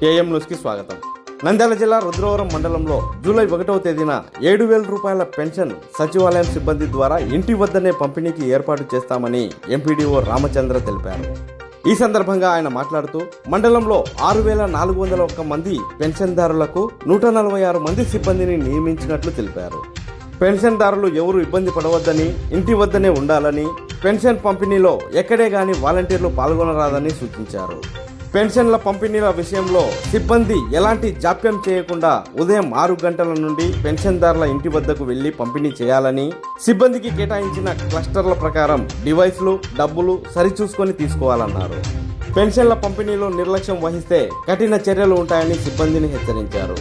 AM న్యూస్కి స్వాగతం. నంద్యాల జిల్లా రుద్రవరం మండలంలో జూలై 1వ తేదీన 7,000 రూపాయల పెన్షన్ సచివాలయం సిబ్బంది ద్వారా ఇంటి వద్దనే పంపిణీకి ఏర్పాటు చేస్తామని ఎంపీడీఓ రామచంద్ర తెలిపారు. ఈ సందర్భంగా ఆయన మాట్లాడుతూ మండలంలో 6,401 మంది పెన్షన్దారులకు 146 మంది సిబ్బందిని నియమించినట్లు తెలిపారు. పెన్షన్దారులు ఎవరు ఇబ్బంది పడవద్దని, ఇంటి వద్దనే ఉండాలని, పెన్షన్ పంపిణీలో ఎక్కడే గాని వాలంటీర్లు పాల్గొనరాదని సూచించారు. పెన్షన్ల పంపిణీల విషయంలో సిబ్బంది ఎలాంటి జాప్యం చేయకుండా ఉదయం 6 గంటల నుండి పెన్షన్దారుల ఇంటి వద్దకు వెళ్లి పంపిణీ చేయాలని, సిబ్బందికి కేటాయించిన క్లస్టర్ల ప్రకారం డివైస్లు, డబ్బులు సరిచూసుకొని తీసుకోవాలన్నారు. పెన్షన్ల పంపిణీలో నిర్లక్ష్యం వహిస్తే కఠిన చర్యలు ఉంటాయని సిబ్బందిని హెచ్చరించారు.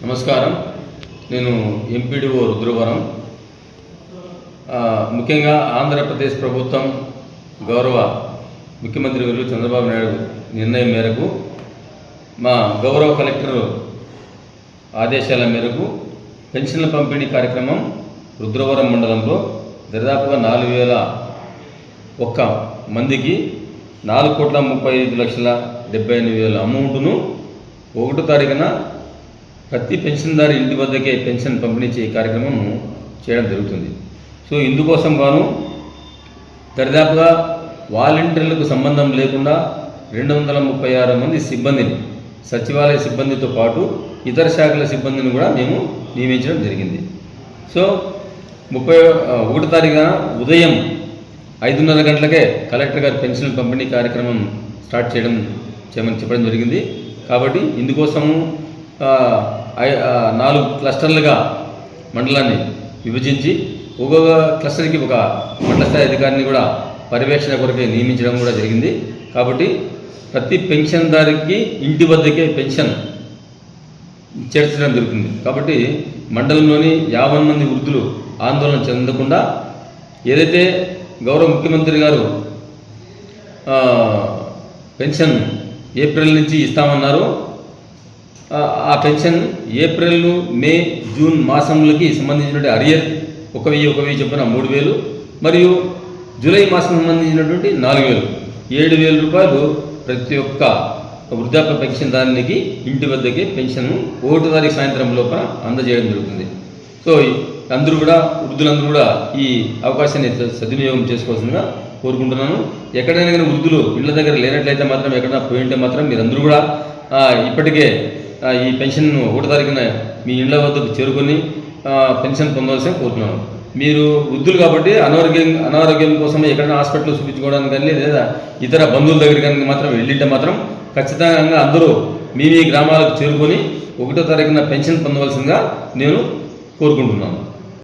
నమస్కారం, నేను ఎంపీడీఓ రుద్రవరం. ముఖ్యంగా ఆంధ్రప్రదేశ్ ప్రభుత్వం గౌరవ ముఖ్యమంత్రి వర్యులు చంద్రబాబు నాయుడు నిర్ణయం మేరకు, మా గౌరవ కలెక్టర్ ఆదేశాల మేరకు పెన్షన్ల పంపిణీ కార్యక్రమం రుద్రవరం మండలంలో దాదాపుగా 4,001 మందికి 4,35,78,000 అమౌంట్ను 1వ తారీఖున ప్రతి పెన్షన్దారు ఇంటి వద్దకే పెన్షన్ పంపిణీ చేయ కార్యక్రమం చేయడం జరుగుతుంది. సో ఇందుకోసం గాను దరిదాపుగా వాలంటీర్లకు సంబంధం లేకుండా 236 మంది సిబ్బందిని, సచివాలయ సిబ్బందితో పాటు ఇతర శాఖల సిబ్బందిని కూడా మేము నియమించడం జరిగింది. సో 31వ తారీఖున ఉదయం 5:30 గంటలకే కలెక్టర్ గారు పెన్షన్ పంపిణీ కార్యక్రమం స్టార్ట్ చేయమని చెప్పడం జరిగింది. కాబట్టి ఇందుకోసము 4 క్లస్టర్లుగా మండలాన్ని విభజించి ఒక్కొక్క క్లస్టర్కి ఒక మండల స్థాయి అధికారిని కూడా పర్యవేక్షణ కొరకే నియమించడం కూడా జరిగింది. కాబట్టి ప్రతి పెన్షన్దారికి ఇంటి వద్దకే పెన్షన్ చేర్చడం జరుగుతుంది. కాబట్టి మండలంలోని 50 మంది వృద్ధులు ఆందోళన చెందకుండా, ఏదైతే గౌరవ ముఖ్యమంత్రి గారు పెన్షన్ ఏప్రిల్ నుంచి ఇస్తామన్నారో ఆ పెన్షన్ ఏప్రిల్, మే, జూన్ మాసంలోకి సంబంధించినటువంటి అరియర్ 1,000 చొప్పున 3,000 మరియు జూలై మాసం సంబంధించినటువంటి 4,000, 7,000 రూపాయలు ప్రతి ఒక్క వృద్ధాప్య పెన్షన్దారునికి ఇంటి వద్దకే పెన్షన్ 1వ తారీఖు సాయంత్రం లోపల అందజేయడం జరుగుతుంది. సో అందరూ కూడా, వృద్ధులందరూ కూడా ఈ అవకాశాన్ని సద్వినియోగం చేసుకోవాల్సిందిగా కోరుకుంటున్నాను. ఎక్కడైనా కానీ వృద్ధులు ఇళ్ల దగ్గర లేనట్లయితే మాత్రం, ఎక్కడైనా పోయింటే మాత్రం మీరందరూ కూడా ఇప్పటికే ఈ పెన్షన్ 1వ తారీఖున మీ ఇళ్ల వద్దకు చేరుకొని పెన్షన్ పొందవలసిన కోరుతున్నాను. మీరు వృద్ధులు కాబట్టి అనారోగ్యం కోసం ఎక్కడైనా హాస్పిటల్లో చూపించుకోవడానికి కానీ, లేదా ఇతర బంధువుల దగ్గరికి కానీ మాత్రం వెళ్ళింటే మాత్రం ఖచ్చితంగా అందరూ మీ గ్రామాలకు చేరుకొని 1వ తారీఖున పెన్షన్ పొందవలసిందిగా నేను కోరుకుంటున్నాను.